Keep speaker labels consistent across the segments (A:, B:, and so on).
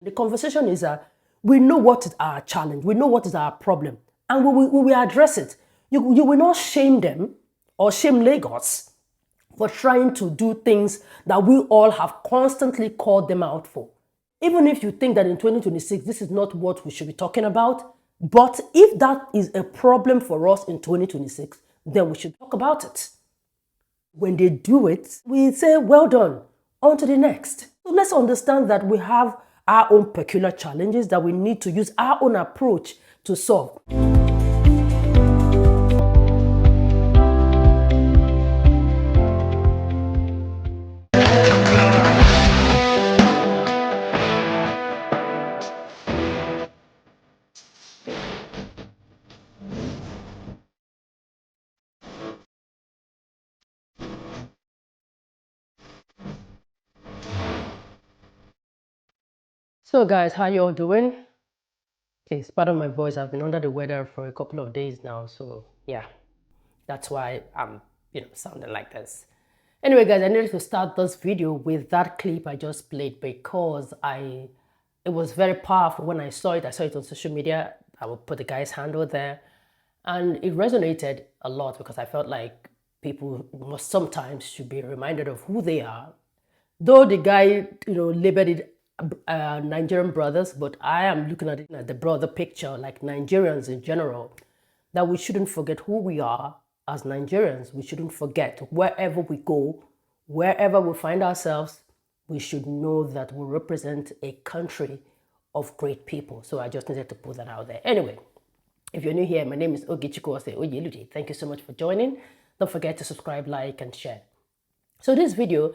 A: The conversation is we know what is our challenge, we know what is our problem, and we will address it. You will not shame them or shame Lagos for trying to do things that we all have constantly called them out for. Even if you think that in 2026, this is not what we should be talking about, but if that is a problem for us in 2026, then we should talk about it. When they do it, we say, well done, on to the next. So let's understand that we have our own peculiar challenges that we need to use our own approach to solve. So guys, how you all doing? Please pardon my voice. I've been under the weather for a couple of days now, so yeah, that's why I'm sounding like this. Anyway guys, I needed to start this video with that clip I just played because it was very powerful when I saw it. I saw it on social media. I will put the guy's handle there, and it resonated a lot because I felt like people must sometimes should be reminded of who they are. Though the guy, labeled it Nigerian brothers, but I am looking at it at the broader picture, like Nigerians in general, that we shouldn't forget who we are as Nigerians. We shouldn't forget wherever we go, wherever we find ourselves, we should know that we represent a country of great people. So I just needed to put that out there. Anyway, if you're new here, my name is Osih-Oyelude. Thank you so much for joining. Don't forget to subscribe, like, and share. So this video,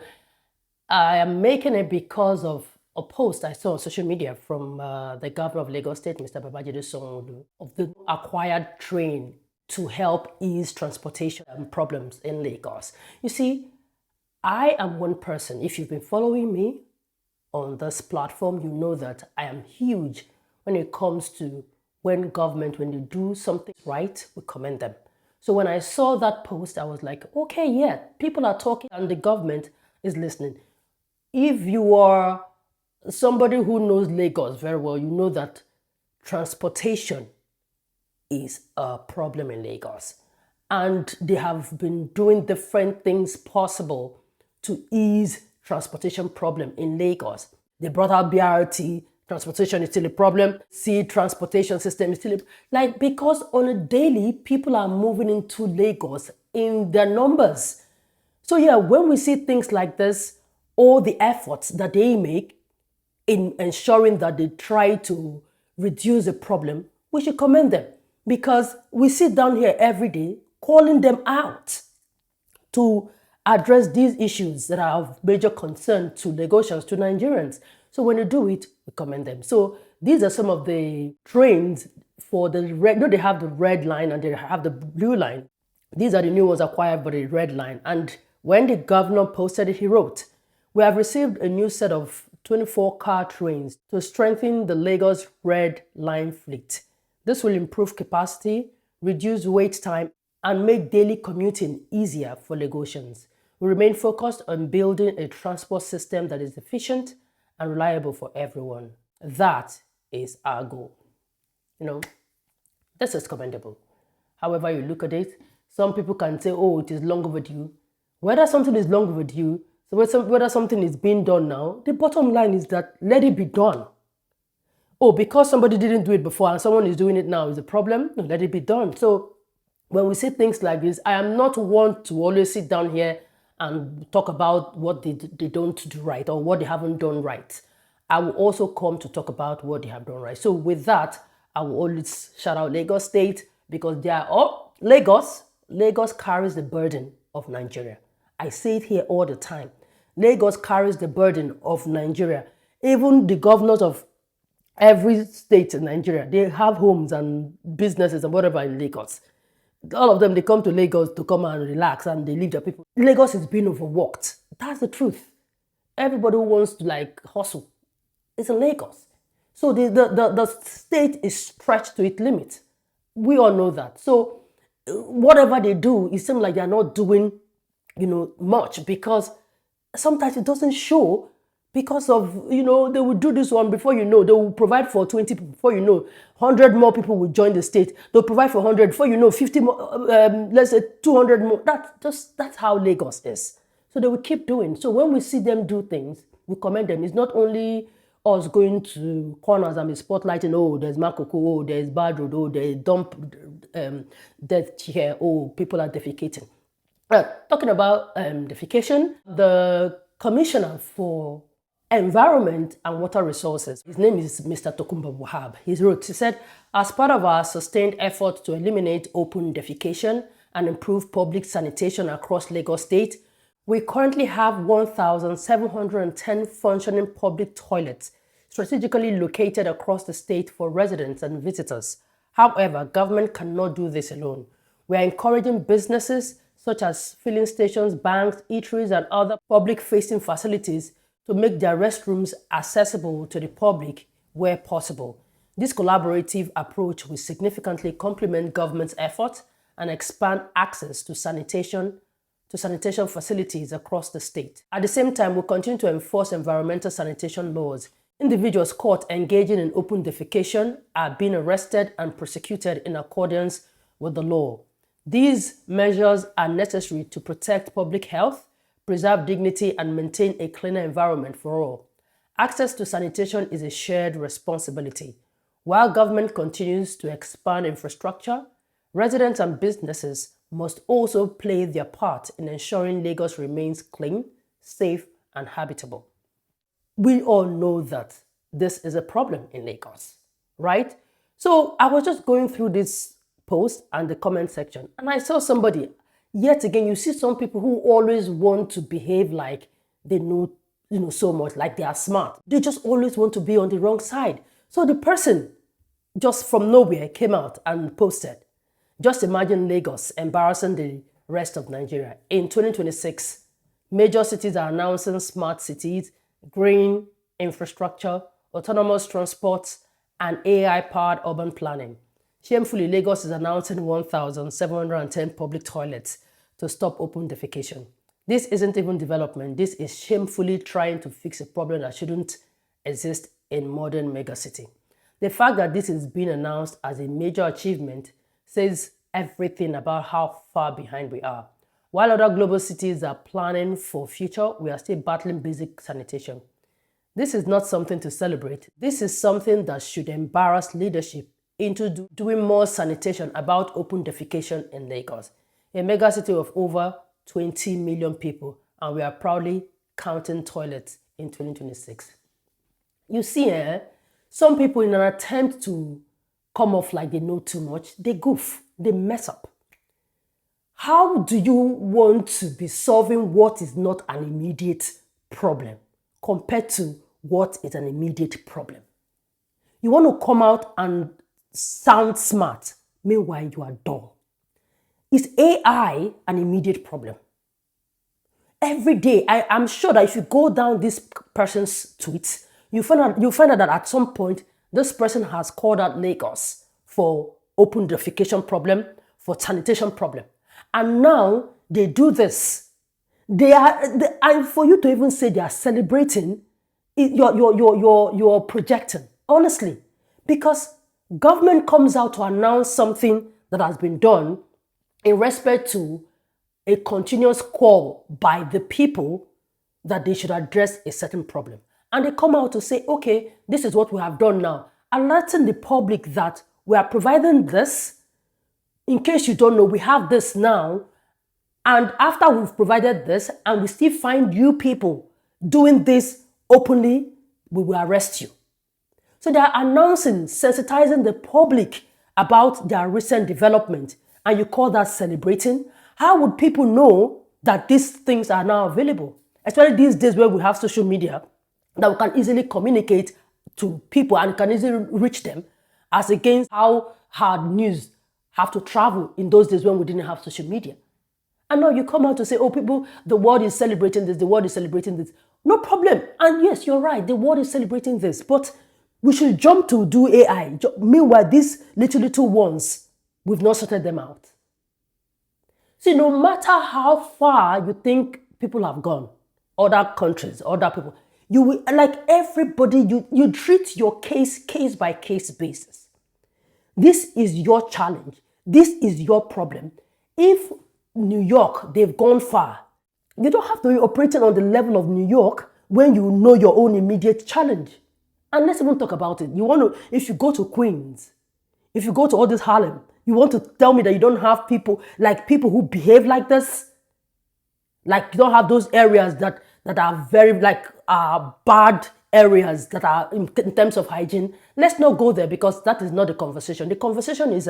A: I am making it because of a post I saw on social media from the governor of Lagos State, Mr. Babajide Sanwo-Olu, of the acquired train to help ease transportation problems in Lagos. You see, I am one person. If you've been following me on this platform, you know that I am huge when it comes to when they do something right, we commend them. So when I saw that post, I was like, okay, yeah, people are talking and the government is listening. If you are somebody who knows Lagos very well, you know that transportation is a problem in Lagos. And they have been doing different things possible to ease transportation problem in Lagos. They brought out BRT, transportation is still a problem. Sea transportation system is still because on a daily, people are moving into Lagos in their numbers. So yeah, when we see things like this, all the efforts that they make in ensuring that they try to reduce the problem, we should commend them, because we sit down here every day calling them out to address these issues that are of major concern to Lagosians, to Nigerians. So when they do it, we commend them. So these are some of the trains for the red. No, they have the red line and they have the blue line. These are the new ones acquired by the red line. And when the governor posted it, he wrote, "We have received a new set of 24-car trains to strengthen the Lagos Red Line fleet. This will improve capacity, reduce wait time, and make daily commuting easier for Lagosians. We remain focused on building a transport system that is efficient and reliable for everyone. That is our goal." This is commendable. However you look at it, some people can say, oh, it is long overdue. Whether something is long overdue, so whether something is being done now, the bottom line is that let it be done. Oh, because somebody didn't do it before and someone is doing it now is a problem? No, let it be done. So when we see things like this, I am not one to always sit down here and talk about what they don't do right or what they haven't done right. I will also come to talk about what they have done right. So with that, I will always shout out Lagos State, because they are Lagos carries the burden of Nigeria. I say it here all the time. Lagos carries the burden of Nigeria. Even the governors of every state in Nigeria, they have homes and businesses and whatever in Lagos. All of them, they come to Lagos to come and relax and they leave their people. Lagos is being overworked. That's the truth. Everybody who wants to hustle is in Lagos. So the state is stretched to its limit. We all know that. So whatever they do, it seems like they're not doing, much, because sometimes it doesn't show Because of, they will do this one before they will provide for 20 people. Before 100 more people will join the state. They'll provide for 100. Before 50 more, let's say 200 more. That's how Lagos is. So they will keep doing. So when we see them do things, we commend them. It's not only us going to corners and be spotlighting, oh, there's Makoko, oh, there's bad road, oh, there's dump death here, oh, people are defecating. Talking about defecation, the commissioner for Environment and Water Resources, his name is Mr. Tokumba Wahab. He said, as part of our sustained effort to eliminate open defecation and improve public sanitation across Lagos State, we currently have 1,710 functioning public toilets strategically located across the state for residents and visitors. However, government cannot do this alone. We are encouraging businesses such as filling stations, banks, eateries, and other public-facing facilities to make their restrooms accessible to the public where possible. This collaborative approach will significantly complement government's efforts and expand access to sanitation facilities across the state. At the same time, we'll continue to enforce environmental sanitation laws. Individuals caught engaging in open defecation are being arrested and prosecuted in accordance with the law. These measures are necessary to protect public health, preserve dignity, and maintain a cleaner environment for all. Access to sanitation is a shared responsibility. While government continues to expand infrastructure, residents and businesses must also play their part in ensuring Lagos remains clean, safe, and habitable. We all know that this is a problem in Lagos, right? So I was just going through this post and the comment section, and I saw somebody, yet again, you see some people who always want to behave like they know, so much, like they are smart. They just always want to be on the wrong side. So the person just from nowhere came out and posted, just imagine Lagos embarrassing the rest of Nigeria. In 2026, major cities are announcing smart cities, green infrastructure, autonomous transport, and AI-powered urban planning. Shamefully, Lagos is announcing 1,710 public toilets to stop open defecation. This isn't even development. This is shamefully trying to fix a problem that shouldn't exist in modern megacity. The fact that this is being announced as a major achievement says everything about how far behind we are. While other global cities are planning for future, we are still battling basic sanitation. This is not something to celebrate. This is something that should embarrass leadership into doing more sanitation about open defecation in Lagos, a megacity of over 20 million people, and we are proudly counting toilets in 2026. You see, some people, in an attempt to come off like they know too much, they goof, they mess up. How do you want to be solving what is not an immediate problem compared to what is an immediate problem? You want to come out and sound smart, meanwhile you are dull. Is AI an immediate problem? Every day, I'm sure that if you go down this person's tweets, you'll find out that at some point, this person has called out Lagos for open defecation problem, for sanitation problem. And now they do this. And for you to even say they are celebrating, you're projecting, honestly. Because government comes out to announce something that has been done in respect to a continuous call by the people that they should address a certain problem. And they come out to say, okay, this is what we have done now. Alerting the public that we are providing this. In case you don't know, we have this now. And after we've provided this and we still find you people doing this openly, we will arrest you. So they are announcing, sensitizing the public about their recent development. And you call that celebrating? How would people know that these things are now available? Especially these days where we have social media, that we can easily communicate to people and can easily reach them, as against how hard news have to travel in those days when we didn't have social media. And now you come out to say, oh, people, the world is celebrating this, the world is celebrating this. No problem. And yes, you're right, the world is celebrating this, but we should jump to do AI. Meanwhile, these little ones, we've not sorted them out. See, no matter how far you think people have gone, other countries, other people, You will, like everybody, you treat your case by case basis. This is your challenge. This is your problem. If New York, they've gone far, you don't have to be operating on the level of New York when you know your own immediate challenge. And let's even talk about it. If you go to Queens, if you go to all this Harlem, you want to tell me that you don't have people who behave like this? Like you don't have those areas that are very bad areas that are in terms of hygiene. Let's not go there because that is not the conversation. The conversation is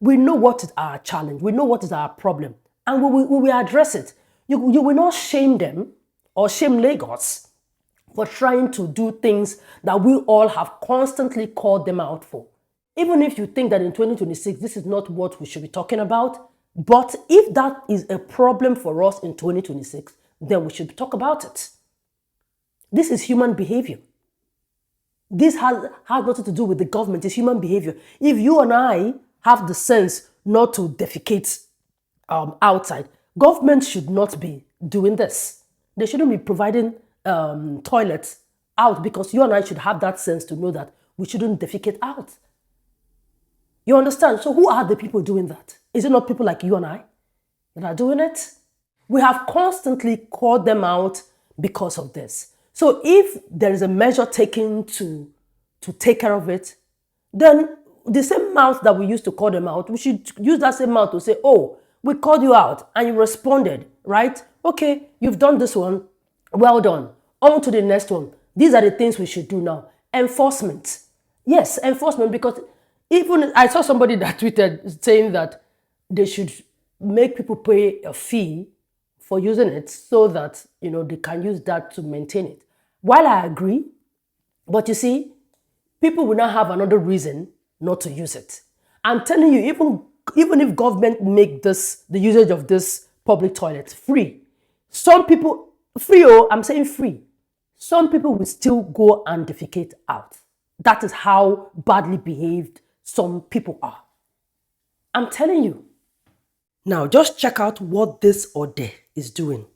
A: we know what is our challenge. We know what is our problem. And we will address it. You will not shame them or shame Lagos for trying to do things that we all have constantly called them out for. Even if you think that in 2026, this is not what we should be talking about, but if that is a problem for us in 2026, then we should talk about it. This is human behavior. This has nothing to do with the government. It's human behavior. If you and I have the sense not to defecate outside, government should not be doing this. They shouldn't be providing toilets out because you and I should have that sense to know that we shouldn't defecate out. You understand? So who are the people doing that? Is it not people like you and I that are doing it? We have constantly called them out because of this. So if there is a measure taken to take care of it, then the same mouth that we used to call them out, we should use that same mouth to say, oh, we called you out and you responded, right? Okay, you've done this one. Well done. On to the next one. These are the things we should do now. Enforcement. Yes, enforcement, because even I saw somebody that tweeted saying that they should make people pay a fee for using it so that, they can use that to maintain it. While I agree, but you see, people will now have another reason not to use it. I'm telling you, even if government make the usage of this public toilet free, some people, I'm saying free, some people will still go and defecate out. That is how badly behaved some people are. I'm telling you. Now, just check out what this Ode is doing.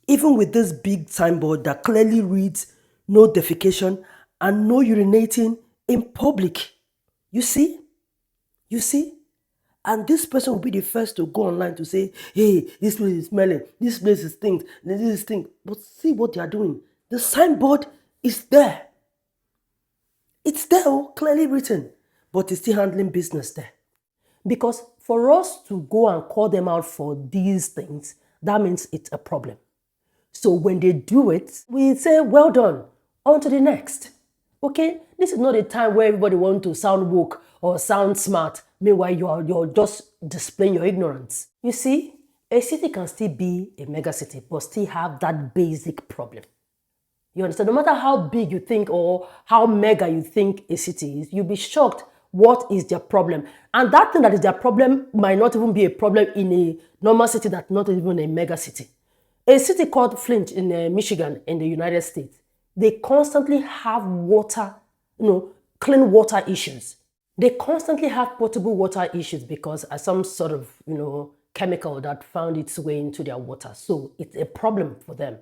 A: Even with this big signboard that clearly reads no defecation and no urinating in public. You see? You see? And this person will be the first to go online to say, hey, this place is smelling, this place is stinks, this is stink. But see what they are doing. The signboard is there. It's there, clearly written, but it's still handling business there. Because for us to go and call them out for these things, that means it's a problem. So when they do it, we say, well done, on to the next. Okay? This is not a time where everybody wants to sound woke or sound smart. Meanwhile, you're just displaying your ignorance. You see, a city can still be a mega city, but still have that basic problem. You understand? No matter how big you think or how mega you think a city is, you'll be shocked what is their problem. And that thing that is their problem might not even be a problem in a normal city that's not even a mega city. A city called Flint in Michigan in the United States, they constantly have water, clean water issues. They constantly have potable water issues because of some sort of, chemical that found its way into their water. So it's a problem for them.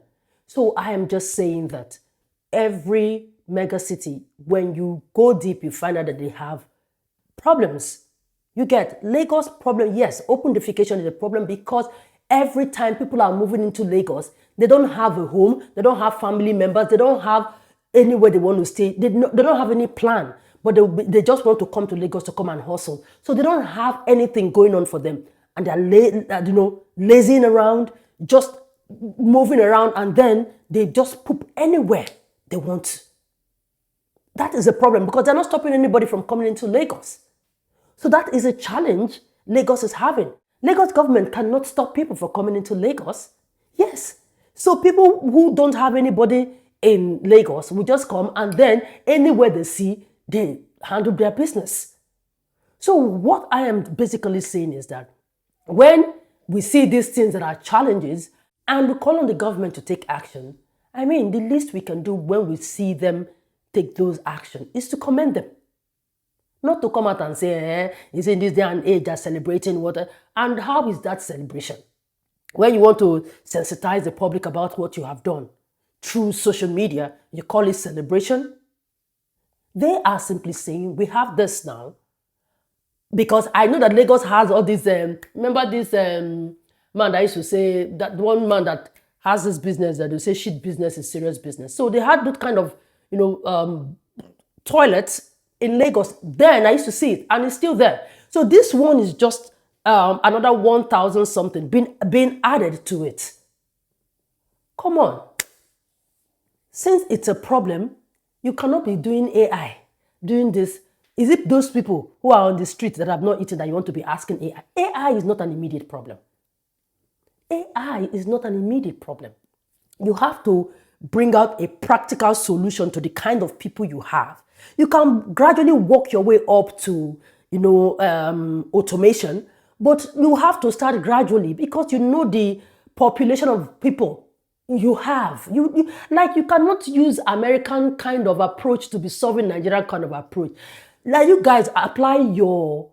A: So I am just saying that every mega city, when you go deep, you find out that they have problems. You get Lagos problem. Yes, open defecation is a problem because every time people are moving into Lagos, they don't have a home, they don't have family members, they don't have anywhere they want to stay, they don't have any plan, but they just want to come to Lagos to come and hustle. So they don't have anything going on for them. And they're lazing around, just moving around, and then they just poop anywhere they want. That is a problem because they're not stopping anybody from coming into Lagos. So that is a challenge Lagos is having. Lagos government cannot stop people from coming into Lagos. Yes. So people who don't have anybody in Lagos will just come, and then anywhere they see, they handle their business. So what I am basically saying is that when we see these things that are challenges and we call on the government to take action, the least we can do when we see them take those actions is to commend them. Not to come out and say, is in this day and age they're celebrating water. And how is that celebration? When you want to sensitize the public about what you have done, through social media, you call it celebration. They are simply saying, we have this now. Because I know that Lagos has all these, remember this man that used to say, that one man that has this business that they say shit business is serious business. So they had that kind of, toilets in Lagos. Then I used to see it, and it's still there. So this one is just another 1,000 something being added to it. Come on. Since it's a problem, you cannot be doing AI, doing this. Is it those people who are on the street that have not eaten that you want to be asking AI? AI is not an immediate problem. AI is not an immediate problem. You have to bring out a practical solution to the kind of people you have. You can gradually work your way up to, automation, but you have to start gradually because you know the population of people you have. You cannot use American kind of approach to be solving Nigerian kind of approach. Like you guys apply your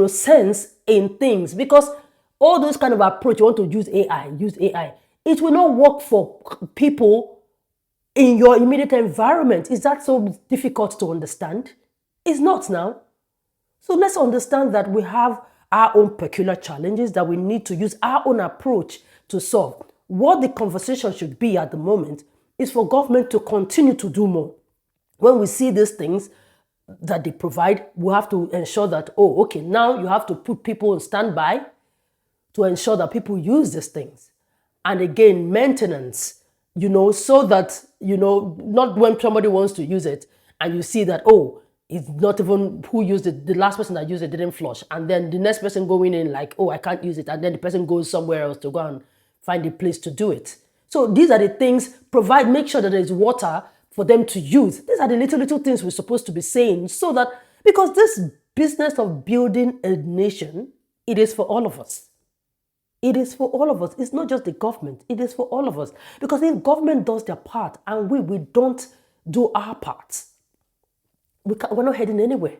A: sense in things, because all those kind of approach you want to use AI. It will not work for people in your immediate environment. Is that so difficult to understand? It's not now. So let's understand that we have our own peculiar challenges that we need to use our own approach to solve. What the conversation should be at the moment is for government to continue to do more. When we see these things that they provide, we have to ensure that, now you have to put people on standby to ensure that people use these things. And again, maintenance, so that, not when somebody wants to use it and you see that, it's not even who used it. The last person that used it didn't flush. And then the next person going in like, I can't use it. And then the person goes somewhere else to go and find a place to do it. So these are the things, make sure that there is water for them to use. These are the little things we're supposed to be saying, so that, because this business of building a nation, it is for all of us. It is for all of us. It's not just the government. It is for all of us. Because if government does their part and we don't do our part, we're not heading anywhere.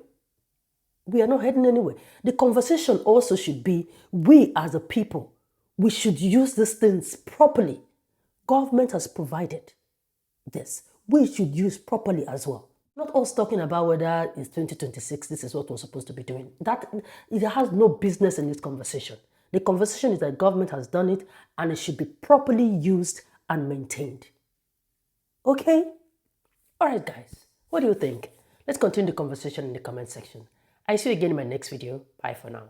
A: We are not heading anywhere. The conversation also should be, we as a people, we should use these things properly. Government has provided this. We should use properly as well. Not us talking about whether it's 2026, this is what we're supposed to be doing. It has no business in this conversation. The conversation is that government has done it and it should be properly used and maintained. Okay? All right, guys. What do you think? Let's continue the conversation in the comment section. I see you again in my next video. Bye for now.